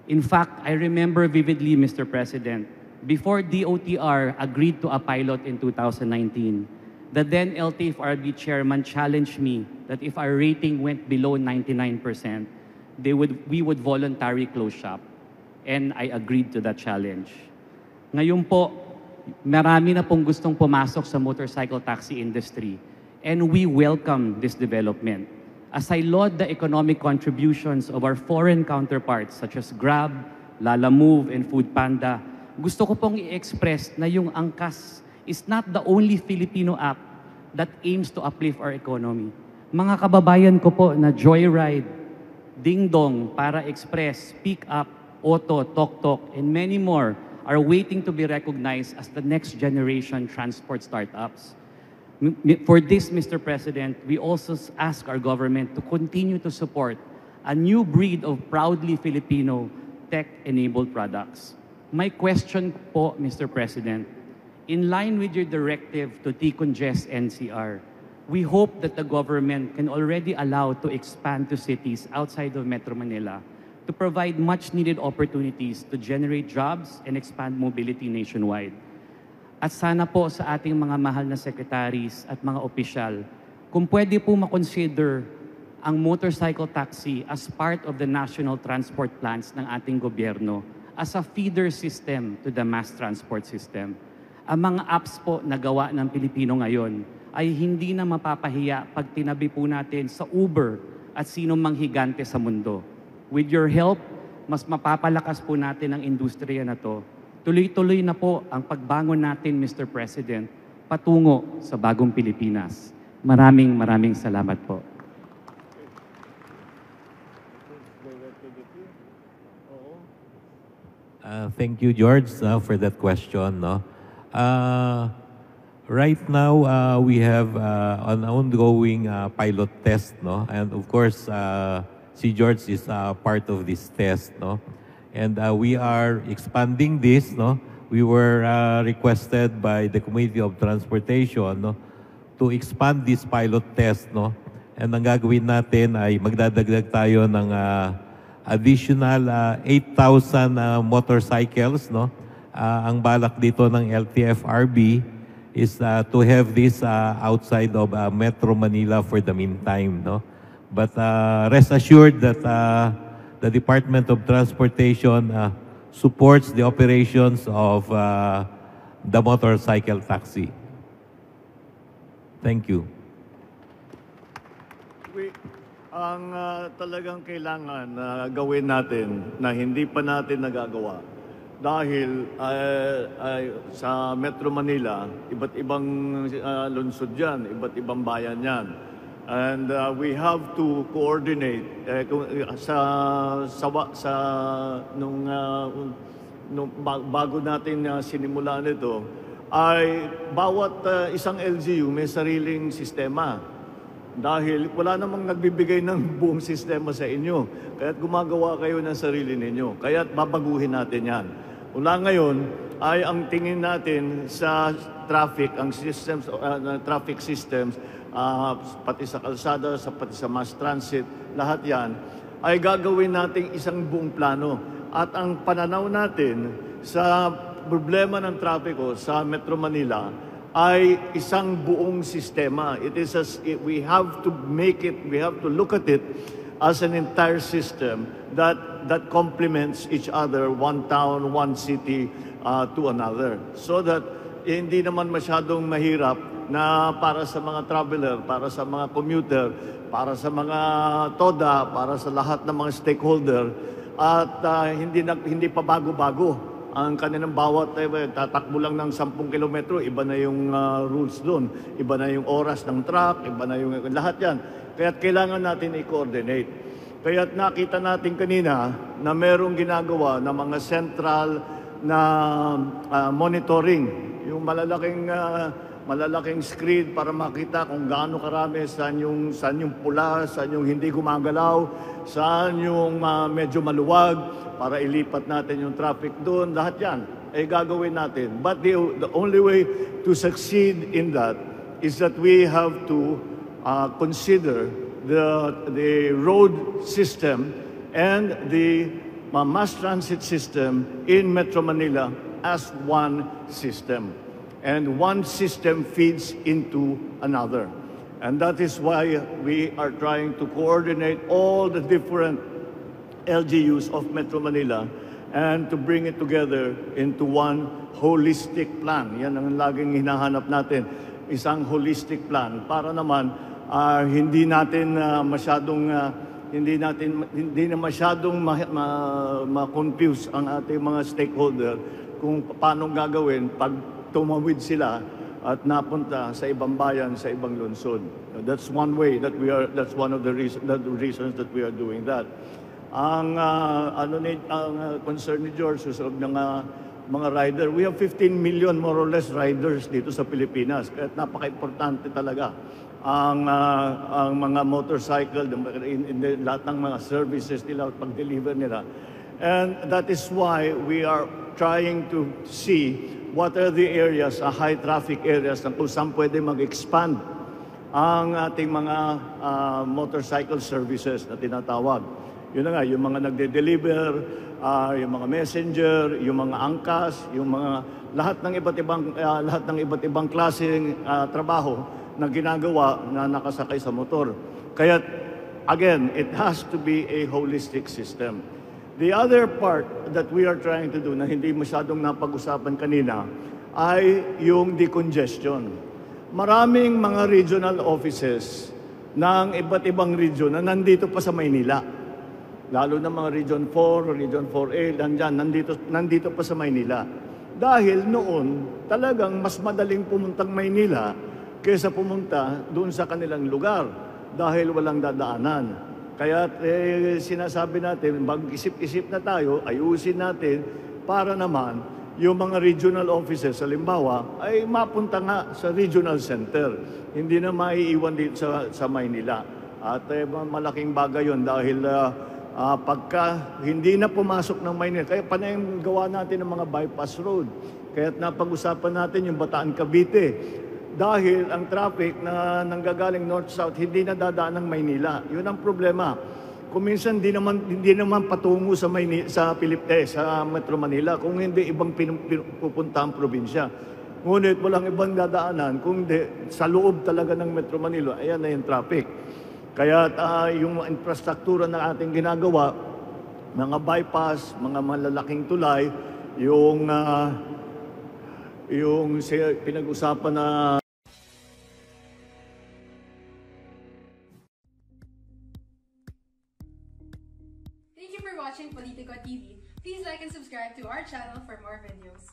In fact, I remember vividly, Mr. President, before DOTR agreed to a pilot in 2019, the then LTFRB chairman challenged me that if our rating went below 99%, we would voluntarily close shop. And I agreed to that challenge. Ngayon po, marami na pong gustong pumasok sa motorcycle taxi industry, and we welcome this development. As I laud the economic contributions of our foreign counterparts such as Grab, Lalamove, and Foodpanda, gusto ko pong i-express na yung Angkas is not the only Filipino app that aims to uplift our economy. Mga kababayan ko po na Joyride, Ding Dong, Para Express, Pick Up, Auto, Tok Tok, and many more are waiting to be recognized as the next generation transport startups. For this, Mr. President, we also ask our government to continue to support a new breed of proudly Filipino tech-enabled products. My question po, Mr. President, in line with your directive to decongest NCR, we hope that the government can already allow to expand to cities outside of Metro Manila to provide much-needed opportunities to generate jobs and expand mobility nationwide. At sana po sa ating mga mahal na secretaries at mga opisyal, kung pwede po makonsider ang motorcycle taxi as part of the national transport plans ng ating gobyerno as a feeder system to the mass transport system. Ang mga apps po na gawa ng Pilipino ngayon ay hindi na mapapahiya pag tinabi po natin sa Uber at sino mang higante sa mundo. With your help, mas mapapalakas po natin ang industriya na to. Tuloy-tuloy na po ang pagbangon natin, Mr. President, patungo sa bagong Pilipinas. Maraming salamat po. Thank you, George, for that question. No? Right now, we have an ongoing pilot test, no? And of course, si George is part of this test, no? And we are expanding this, no? We were requested by the Committee of Transportation, no, to expand this pilot test, no? And ang gagawin natin ay magdadagdag tayo ng additional 8,000 motorcycles, no? Ang balak dito ng LTFRB is to have this outside of Metro Manila for the meantime, no? But rest assured that the Department of Transportation supports the operations of the motorcycle taxi. Thank you. Ang talagang kailangan gawin natin na hindi pa natin nagagawa dahil sa Metro Manila, iba't ibang lungsod yan, iba't ibang bayan yan. And we have to coordinate bago natin sinimulan ito ay bawat isang LGU may sariling sistema dahil wala namang nagbibigay ng buong sistema sa inyo. Kaya't gumagawa kayo ng sarili ninyo. Kaya't babaguhin natin yan. Mula ngayon ay ang tingin natin sa traffic, ang systems, traffic systems, pati sa kalsada, pati sa mass transit, lahat yan, ay gagawin nating isang buong plano. At ang pananaw natin sa problema ng trapiko sa Metro Manila ay isang buong sistema. We have to look at it as an entire system that complements each other, one town, one city to another. So that hindi naman masyadong mahirap na para sa mga traveler, para sa mga commuter, para sa mga TODA, para sa lahat ng mga stakeholder, at hindi pa bago-bago ang kanilang bawat tatakbo lang ng 10 kilometro, iba na yung rules doon, iba na yung oras ng truck, iba na yung lahat yan. Kaya't kailangan natin i-coordinate. Kaya't nakita natin kanina na merong ginagawa ng mga central na monitoring, yung malalaking screen para makita kung gaano karami, saan yung pula, saan yung hindi gumagalaw, saan yung medyo maluwag, para ilipat natin yung traffic doon. Lahat yan ay gagawin natin. But the only way to succeed in that is that we have to consider the road system and the mass transit system in Metro Manila as one system. And one system feeds into another. And that is why we are trying to coordinate all the different LGUs of Metro Manila and to bring it together into one holistic plan. Yan ang laging hinahanap natin, isang holistic plan para naman hindi na masyadong ma-confuse ang ating mga stakeholder kung paano gagawin pag tumawid sila at napunta sa ibang bayan, sa ibang lungsod. That's one way that that's one of the reasons that we are doing that. Ang concern ni George sa ng mga rider, we have 15 million more or less riders dito sa Pilipinas. Kaya napaka-importante talaga ang mga motorcycle, lahat ng mga services nila at pag-deliver nila. And that is why we are trying to see what are the areas, high traffic areas, na kung saan pwede mag-expand ang ating mga motorcycle services na tinatawag. Yun na nga, yung mga nagde-deliver, yung mga messenger, yung mga angkas, yung mga lahat ng iba't ibang klaseng trabaho na ginagawa na nakasakay sa motor. Kaya again, it has to be a holistic system. The other part that we are trying to do na hindi masyadong napag-usapan kanina ay yung decongestion. Maraming mga regional offices ng iba't ibang region na nandito pa sa Maynila. Lalo na mga Region 4, Region 4A, nandito pa sa Maynila. Dahil noon, talagang mas madaling pumuntang Maynila kaysa pumunta doon sa kanilang lugar dahil walang dadaanan. Kaya sinasabi natin, mag-isip-isip na tayo, ayusin natin para naman yung mga regional offices, halimbawa, ay mapunta nga sa regional center. Hindi na maiiwan dito sa Maynila. At malaking bagay yun dahil pagka hindi na pumasok ng Maynila, kaya panayang gawa natin ng mga bypass road. Kaya napag-usapan natin yung Bataan-Cavite. Dahil ang traffic na nanggagaling north-south, hindi na dadaan ng Maynila. Yun ang problema. Kung minsan hindi naman patungo sa sa Metro Manila, kung hindi ibang pupunta ang probinsya. Ngunit walang ibang dadaanan, kung hindi sa loob talaga ng Metro Manila, ayan na yung traffic. Kaya yung infrastruktura na ating ginagawa, mga bypass, mga malalaking tulay, yung pinag-usapan na Thank you for watching Politico TV. Please like and subscribe to our channel for more videos.